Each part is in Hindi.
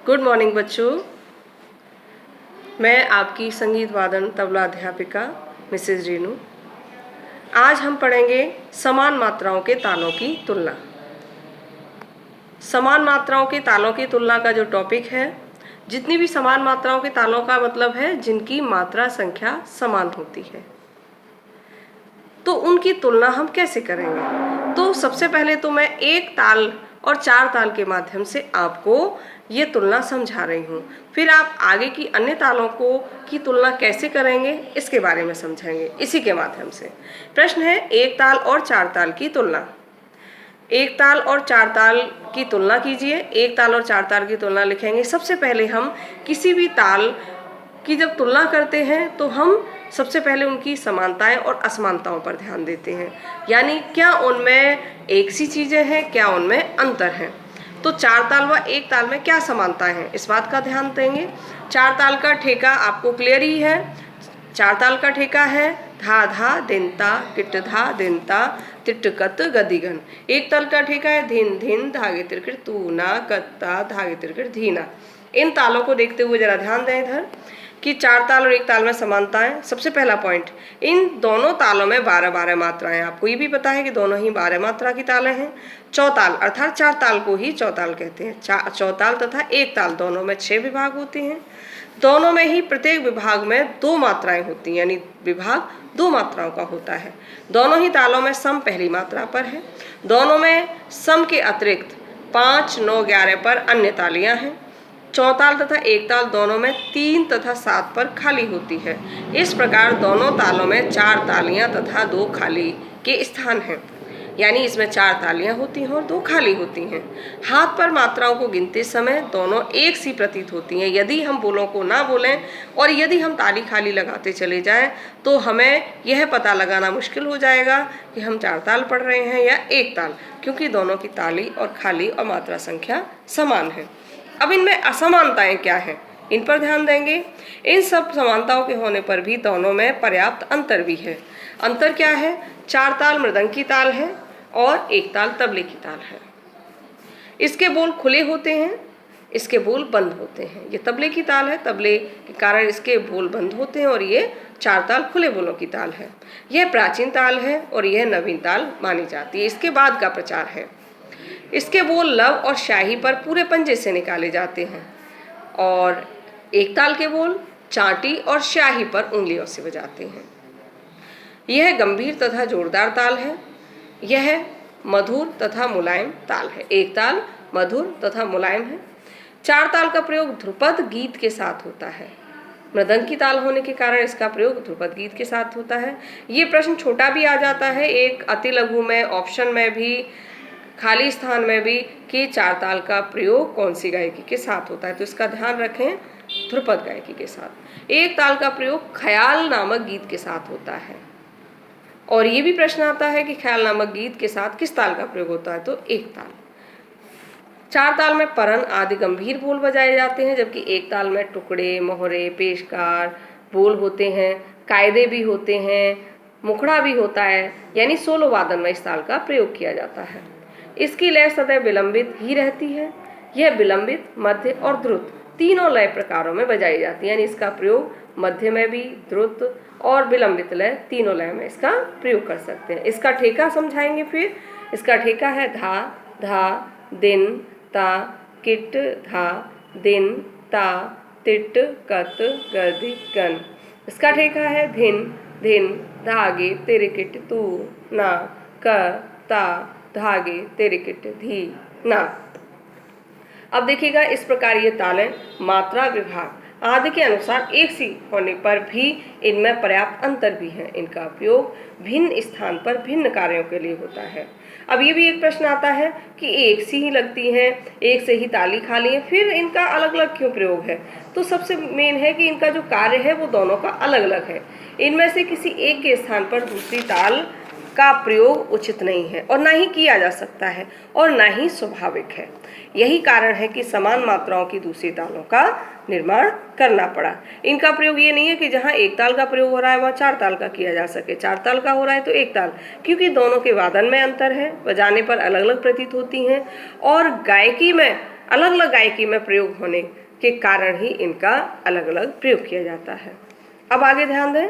गुड मॉर्निंग बच्चों। मैं आपकी संगीत वादन तबला अध्यापिका मिसेज रीनू। आज हम पढ़ेंगे समान मात्राओं के तालों की तुलना। समान मात्राओं के तालों की तुलना का जो टॉपिक है, जितनी भी समान मात्राओं के तालों का मतलब है जिनकी मात्रा संख्या समान होती है, तो उनकी तुलना हम कैसे करेंगे। तो सबसे पहले तो मैं एक ताल और चार ताल के माध्यम से आपको ये तुलना समझा रही हूँ। फिर आप आगे की अन्य तालों की तुलना कैसे करेंगे इसके बारे में समझेंगे इसी के माध्यम से। प्रश्न है एक ताल और चार ताल की तुलना। एक ताल और चार ताल की तुलना कीजिए। एक ताल और चार ताल की तुलना लिखेंगे। सबसे पहले हम किसी भी ताल की जब तुलना करते हैं तो हम सबसे पहले उनकी समानताएं और असमानताओं पर ध्यान देते हैं, यानी क्या उनमें एक सी चीज़ें हैं, क्या उनमें अंतर है। तो चार ताल व एक ताल में क्या समानताएं हैं इस बात का ध्यान देंगे। चार ताल का ठेका आपको क्लियर ही है। चार ताल का ठेका है धा धा दिनता किट धा दिनता तिटकत गदिगन। एक ताल का ठेका है धिन धिन धागे तिरकिट तूना कत्ता धागे तिरकिट धीना। इन तालों को देखते हुए जरा ध्यान दें इधर कि चार ताल और एक ताल में समानताएं। सबसे पहला पॉइंट, इन दोनों तालों में 12-12 मात्राएं। आपको ये भी पता है कि दोनों ही 12 मात्रा की तालें हैं। चौताल अर्थात चार ताल को ही चौताल कहते हैं। चौताल तथा एक ताल दोनों में 6 विभाग होते हैं। दोनों में ही प्रत्येक विभाग में 2 मात्राएं होती हैं, यानी विभाग 2 मात्राओं का होता है। दोनों ही तालों में सम पहली मात्रा पर है। दोनों में सम के अतिरिक्त 5, 9, 11 पर अन्य तालियां हैं। चौताल तथा एक ताल दोनों में 3 तथा 7 पर खाली होती है। इस प्रकार दोनों तालों में 4 तालियां तथा 2 खाली के स्थान हैं, यानी इसमें 4 तालियां होती हैं और 2 खाली होती हैं। हाथ पर मात्राओं को गिनते समय दोनों एक सी प्रतीत होती हैं। यदि हम बोलों को ना बोलें और यदि हम ताली खाली लगाते चले जाएं तो हमें यह पता लगाना मुश्किल हो जाएगा कि हम 4 ताल पढ़ रहे हैं या एक ताल, क्योंकि दोनों की ताली और खाली और मात्रा संख्या समान है। अब इनमें असमानताएं क्या हैं इन पर ध्यान देंगे। इन सब समानताओं के होने पर भी दोनों में पर्याप्त अंतर भी है। अंतर क्या है? चार ताल मृदंग की ताल है और एक ताल तबले की ताल है। इसके बोल खुले होते हैं, इसके बोल बंद होते हैं। ये तबले की ताल है, तबले के कारण इसके बोल बंद होते हैं, और ये चार ताल खुले बोलों की ताल है। यह प्राचीन ताल है और यह नवीन ताल मानी जाती है। इसके बाद का प्रचार है। इसके बोल लव और शाही पर पूरे पंजे से निकाले जाते हैं, और एक ताल के बोल चांटी और शाही पर उंगलियों से बजाते हैं। यह गंभीर तथा जोरदार ताल है। यह मधुर तथा मुलायम ताल है। एक ताल मधुर तथा मुलायम है। चार ताल का प्रयोग ध्रुपद गीत के साथ होता है। मृदंग की ताल होने के कारण इसका प्रयोग ध्रुपद गीत के साथ होता है। ये प्रश्न छोटा भी आ जाता है एक अति लघु में, ऑप्शन में भी, खाली स्थान में भी, कि चार ताल का प्रयोग कौन सी गायकी के साथ होता है, तो इसका ध्यान रखें ध्रुपद गायकी के साथ। एक ताल का प्रयोग ख्याल नामक गीत के साथ होता है, और ये भी प्रश्न आता है कि ख्याल नामक गीत के साथ किस ताल का प्रयोग होता है, तो एक ताल। चार ताल में परन आदि गंभीर बोल बजाए जाते हैं, जबकि एक ताल में टुकड़े, मोहरे, पेशकार बोल होते हैं, कायदे भी होते हैं, मुखड़ा भी होता है, यानी सोलो वादन में इस ताल का प्रयोग किया जाता है। इसकी लय सदैव विलंबित ही रहती है। यह विलंबित, मध्य और द्रुत तीनों लय प्रकारों में बजाई जाती है, यानी इसका प्रयोग मध्य में भी, द्रुत और विलंबित लय तीनों लय में इसका प्रयोग कर सकते हैं। इसका ठेका समझाएंगे। फिर इसका ठेका है धा धा दिन ता किट धा दिन ता तिट कत गदि गन। इसका ठेका है धिन धिन धागे तिरकिट तू ना क ता धागे तिरकिट धी ना। अब देखिएगा, इस प्रकार ये तालें मात्रा, विभाग आदि के अनुसार एक सी होने पर भी इनमें पर्याप्त अंतर भी है। इनका उपयोग भिन्न स्थान पर भिन्न कार्यों के लिए होता है। अब ये भी एक प्रश्न आता है कि एक सी ही लगती हैं, एक से ही ताली खाली है, फिर इनका अलग अलग क्यों प्रयोग है? तो सबसे मेन है कि इनका जो कार्य है वो दोनों का अलग अलग है। इनमें से किसी एक के स्थान पर दूसरी ताल का प्रयोग उचित नहीं है, और ना ही किया जा सकता है, और ना ही स्वाभाविक है। यही कारण है कि समान मात्राओं की दूसरी तालों का निर्माण करना पड़ा। इनका प्रयोग ये नहीं है कि जहाँ एक ताल का प्रयोग हो रहा है वहाँ चार ताल का किया जा सके, चार ताल का हो रहा है तो एक ताल, क्योंकि दोनों के वादन में अंतर है, बजाने पर अलग अलग प्रतीत होती हैं, और गायकी में अलग अलग गायकी में प्रयोग होने के कारण ही इनका अलग अलग प्रयोग किया जाता है। अब आगे ध्यान दें,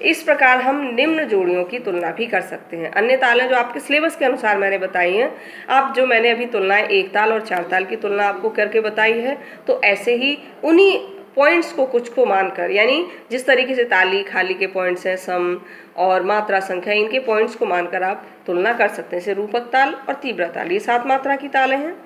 इस प्रकार हम निम्न जोड़ियों की तुलना भी कर सकते हैं। अन्य तालें जो आपके सिलेबस के अनुसार मैंने बताई हैं, आप जो मैंने अभी तुलनाएं एक ताल और चार ताल की तुलना आपको करके बताई है, तो ऐसे ही उन्हीं पॉइंट्स को कुछ को मानकर, यानी जिस तरीके से ताली खाली के पॉइंट्स हैं, सम और मात्रा संख्या, इनके पॉइंट्स को मानकर आप तुलना कर सकते हैं। जैसे रूपक ताल और तीव्र ताल, ये 7 मात्रा की तालें हैं।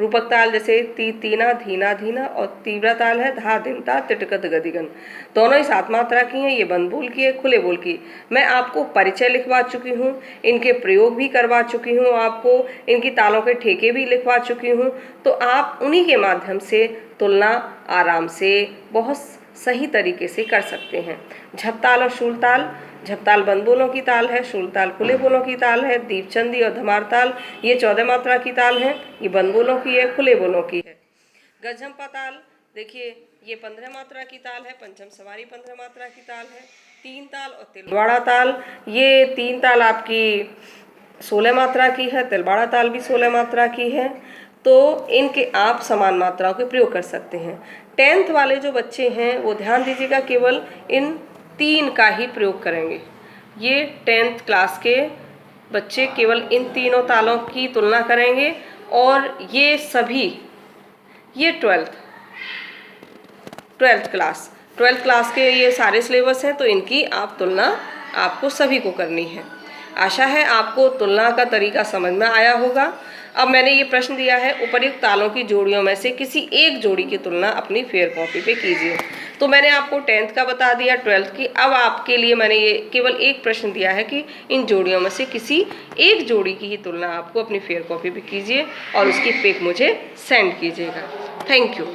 रूपक ताल जैसे तीना धीना धीना, और तीव्र ताल है धा दिनता तिटकत गदिगन, दोनों ही 7 मात्रा की हैं। ये बंद बोल की है, खुले बोल की। मैं आपको परिचय लिखवा चुकी हूँ, इनके प्रयोग भी करवा चुकी हूँ, आपको इनकी तालों के ठेके भी लिखवा चुकी हूँ। तो आप उन्हीं के माध्यम से तुलना आराम से बहुत सही तरीके से कर सकते हैं। झपताल और शूलताल, झपताल बंद बोलों की ताल है, शूलताल खुले बोलों की ताल है। दीपचंदी और धमारताल ये 14 मात्रा की ताल है, ये बंद बोलों की है, खुले बोलों की है। गजझंपा ताल देखिए, ये 15 मात्रा की ताल है। पंचम सवारी 15 मात्रा की ताल है। तीन ताल और तिलवाड़ा ताल, ये 3 ताल आपकी 16 मात्रा की है, तिलवाड़ा ताल भी 16 मात्रा की है। तो इनके आप समान मात्राओं के प्रयोग कर सकते हैं। 10th वाले जो बच्चे हैं वो ध्यान दीजिएगा, केवल इन 3 का ही प्रयोग करेंगे। ये 10th क्लास के बच्चे केवल इन तीनों तालों की तुलना करेंगे, और ये सभी ये 12th क्लास के ये सारे सिलेबस हैं, तो इनकी आप तुलना आपको सभी को करनी है। आशा है आपको तुलना का तरीका समझ में आया होगा। अब मैंने ये प्रश्न दिया है, उपर्युक्त तालों की जोड़ियों में से किसी एक जोड़ी की तुलना अपनी फेयर कॉपी पे कीजिए। तो मैंने आपको 10th का बता दिया, 12th की। अब आपके लिए मैंने ये केवल एक प्रश्न दिया है कि इन जोड़ियों में से किसी एक जोड़ी की ही तुलना आपको अपनी फेयर कॉपी पे कीजिए और उसकी पिक मुझे सेंड कीजिएगा। Thank you.